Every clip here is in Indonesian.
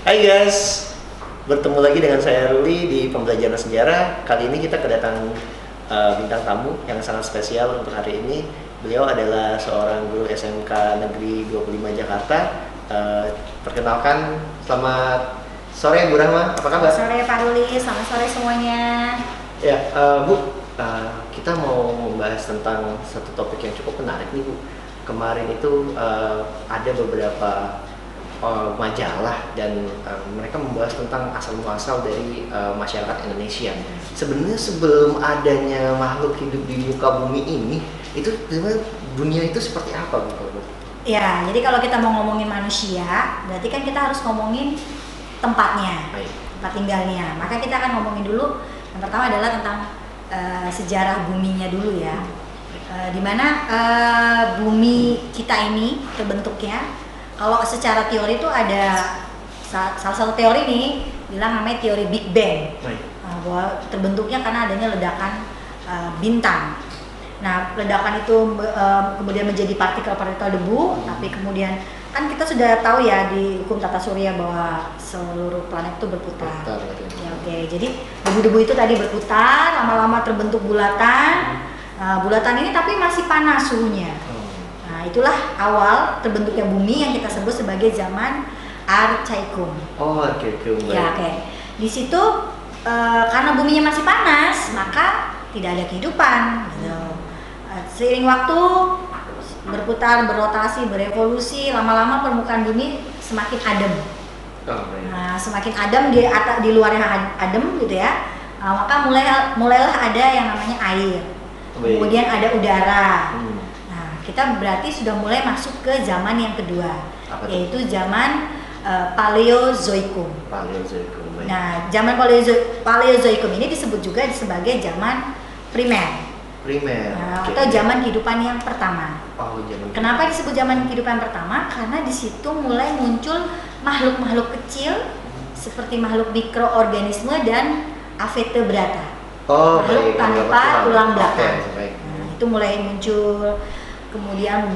Hai guys, bertemu lagi dengan saya Ruli di Pembelajaran Sejarah. Kali ini kita kedatangan bintang tamu yang sangat spesial untuk hari ini. Beliau adalah seorang guru SMK Negeri 25 Jakarta. Perkenalkan, selamat sore Bu Rahma, apa kabar? Selamat sore Pak Ruli, selamat sore semuanya. Ya, Bu, kita mau membahas tentang satu topik yang cukup menarik nih Bu. Kemarin itu ada beberapa majalah dan mereka membahas tentang asal-muasal dari masyarakat Indonesia. Sebenarnya sebelum adanya makhluk hidup di muka bumi ini, itu sebenarnya dunia itu seperti apa Bu? Ya, jadi kalau kita mau ngomongin manusia, berarti kan kita harus ngomongin tempatnya, Baik. tempat tinggalnya. Maka kita akan ngomongin dulu, yang pertama adalah tentang sejarah buminya dulu ya. Dimana bumi kita ini terbentuknya. Kalau secara teori itu ada salah satu teori nih bilang namanya teori Big Bang, bahwa terbentuknya karena adanya ledakan bintang. Nah, ledakan itu kemudian menjadi partikel-partikel debu, tapi kemudian kan kita sudah tahu ya di hukum tata surya bahwa seluruh planet itu berputar. Ya, oke. Jadi debu-debu itu tadi berputar, lama-lama terbentuk bulatan. Bulatan ini tapi masih panas suhunya. Nah, itulah awal terbentuknya bumi yang kita sebut sebagai zaman Archaikum. Oh, Archaikum. Ya, oke. Di situ karena buminya masih panas, maka tidak ada kehidupan. Gitu. Seiring waktu berputar, berotasi, berevolusi, lama-lama permukaan bumi semakin adem. Nah, semakin adem di luarnya adem gitu ya. Maka mulailah ada yang namanya air. Kemudian ada udara. Kita berarti sudah mulai masuk ke zaman yang kedua, yaitu zaman Paleozoikum. Nah, zaman Paleozoikum ini disebut juga sebagai zaman primer. Atau zaman kehidupan yang pertama. Kenapa disebut zaman kehidupan pertama? Karena di situ mulai muncul makhluk-makhluk kecil seperti makhluk mikroorganisme dan avertebrata. Makhluk tanpa tulang belakang. Itu mulai muncul. Kemudian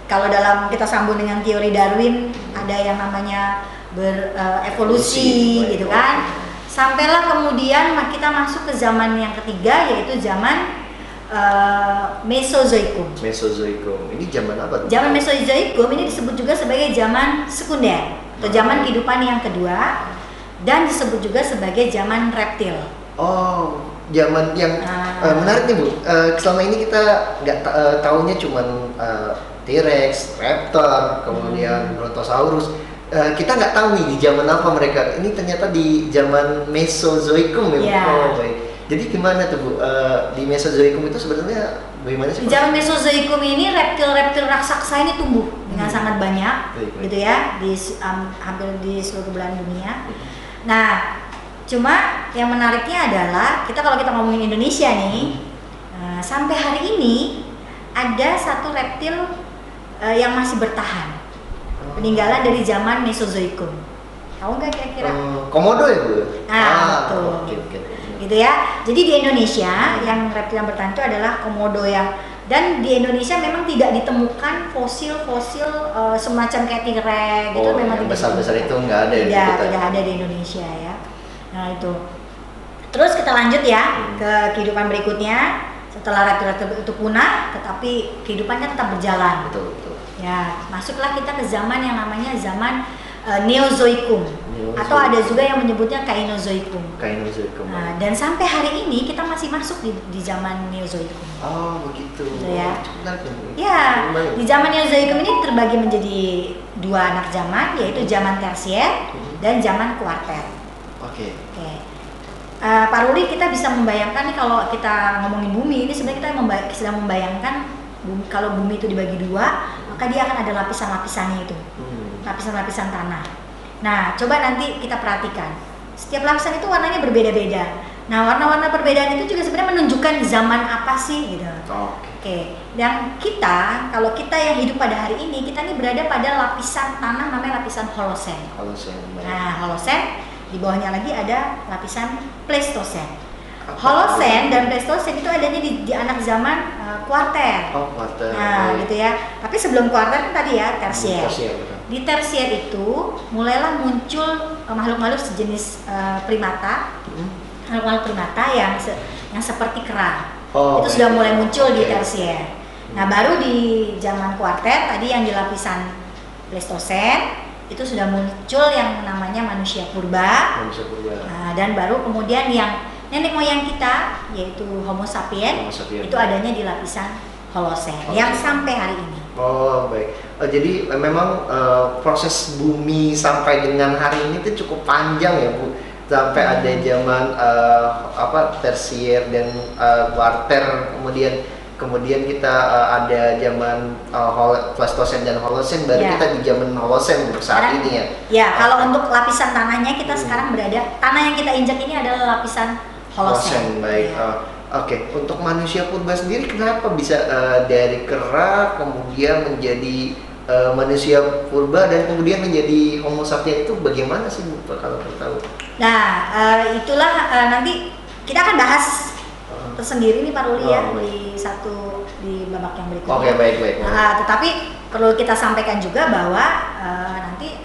kalau dalam kita sambung dengan teori Darwin ada yang namanya berevolusi gitu kan. Sampailah kemudian kita masuk ke zaman yang ketiga, yaitu zaman Mesozoikum. Ini zaman apa? Zaman Mesozoikum ini disebut juga sebagai zaman sekunder atau zaman kehidupan yang kedua, dan disebut juga sebagai zaman reptil. Oh, zaman yang menarik nih Bu. Selama ini kita nggak taunya cuman T-Rex, Raptor, kemudian Brontosaurus. Kita nggak tahu nih di zaman apa mereka. Ini ternyata di zaman Mesozoikum ya. Yeah. Oh, baik. Jadi gimana tuh Bu? Di Mesozoikum itu sebenarnya bagaimana sih? Di zaman Mesozoikum ini reptil-reptil raksasa ini tumbuh dengan sangat banyak, gitu ya, hampir di seluruh belahan dunia. Nah, cuma yang menariknya adalah kalau kita ngomongin Indonesia nih, sampai hari ini ada satu reptil yang masih bertahan, peninggalan dari zaman Mesozoikum. Tahu nggak kira-kira? Komodo ya Bu? Betul. Okay. Gitu ya. Jadi di Indonesia yang reptil yang bertahan itu adalah komodo dan di Indonesia memang tidak ditemukan fosil-fosil semacam kayak T-Rex gitu, memang yang besar-besar itu nggak ada. Tidak ada di Indonesia ya. Nah itu. Terus kita lanjut ya ke kehidupan berikutnya. Setelah reptil-reptil itu punah, tetapi kehidupannya tetap berjalan. Betul. Ya, masuklah kita ke zaman yang namanya zaman Neozoikum. Atau ada juga yang menyebutnya Kainozoikum. Nah, dan sampai hari ini kita masih masuk di zaman Neozoikum. Oh begitu. Ya. Ya, di zaman Neozoikum ini terbagi menjadi dua anak zaman, yaitu zaman tersier dan zaman kuarter. Oke. Pak Ruli, kita bisa membayangkan nih kalau kita ngomongin bumi ini sebenarnya kita sedang membayangkan kalau bumi itu dibagi dua, maka dia akan ada lapisan-lapisannya itu, lapisan-lapisan tanah. Nah, coba nanti kita perhatikan, setiap lapisan itu warnanya berbeda-beda. Nah, warna-warna perbedaan itu juga sebenarnya menunjukkan zaman apa sih gitu. Oke. Dan kalau kita yang hidup pada hari ini, kita ini berada pada lapisan tanah namanya lapisan Holosen. Nah, Holosen. Di bawahnya lagi ada lapisan Pleistosen. Holocene dan Pleistocene itu adanya di anak zaman kuarter. Oh, kuarter. Nah, gitu ya. Tapi sebelum kuarter kan tadi ya tersier. Tersier, betul. Di tersier itu mulailah muncul makhluk-makhluk sejenis primata, makhluk-makhluk primata yang seperti kera. Oh, Itu sudah mulai muncul di Oke. tersier. Nah, baru di zaman kuarter tadi yang di lapisan Pleistocene itu sudah muncul yang namanya manusia purba. Manusia purba. Nah, dan baru kemudian yang nenek moyang kita yaitu Homo sapiens Homo sapiens. itu adanya di lapisan Holocene Oke. yang sampai hari ini. Oh, baik. Jadi memang proses bumi sampai dengan hari ini tuh cukup panjang ya, Bu. Sampai ada zaman tersier dan kuarter, kemudian kita ada zaman Pleistocene dan Holocene, baru Ya. kita di zaman Holocene untuk saat Sekarang- ini ya. Ya, kalau untuk lapisan tanahnya kita sekarang berada, tanah yang kita injak ini adalah lapisan Holocene. Baik. Ya. Oke, untuk manusia purba sendiri kenapa bisa dari kera kemudian menjadi manusia purba dan kemudian menjadi Homo sapiens itu bagaimana sih, Bu, kalau tahu? Nah, itulah nanti kita akan bahas tersendiri nih Pak Ruli ya Oh, di babak yang berikutnya. Oke, baik. Nah, tetapi perlu kita sampaikan juga bahwa nanti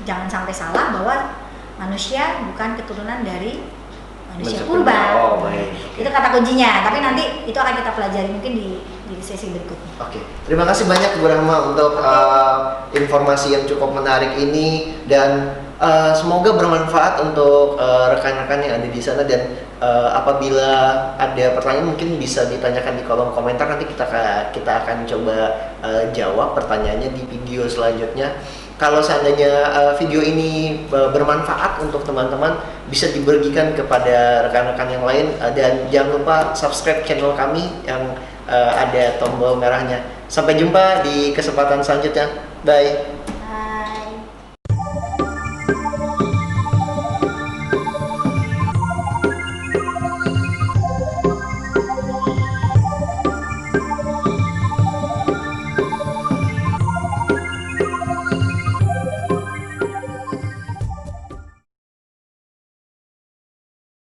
jangan sampai salah bahwa manusia bukan keturunan dari manusia purba. Oh, baik. Itu kata kuncinya. Tapi nanti itu akan kita pelajari mungkin di sesi berikutnya. Oke, terima kasih banyak Bu Rahma untuk informasi yang cukup menarik ini, dan semoga bermanfaat untuk rekan-rekan yang ada di sana, dan apabila ada pertanyaan mungkin bisa ditanyakan di kolom komentar, nanti kita akan coba jawab pertanyaannya di video selanjutnya. Kalau seandainya video ini bermanfaat untuk teman-teman, bisa dibagikan kepada rekan-rekan yang lain, dan jangan lupa subscribe channel kami yang ada tombol merahnya. Sampai jumpa di kesempatan selanjutnya. Bye. Bye.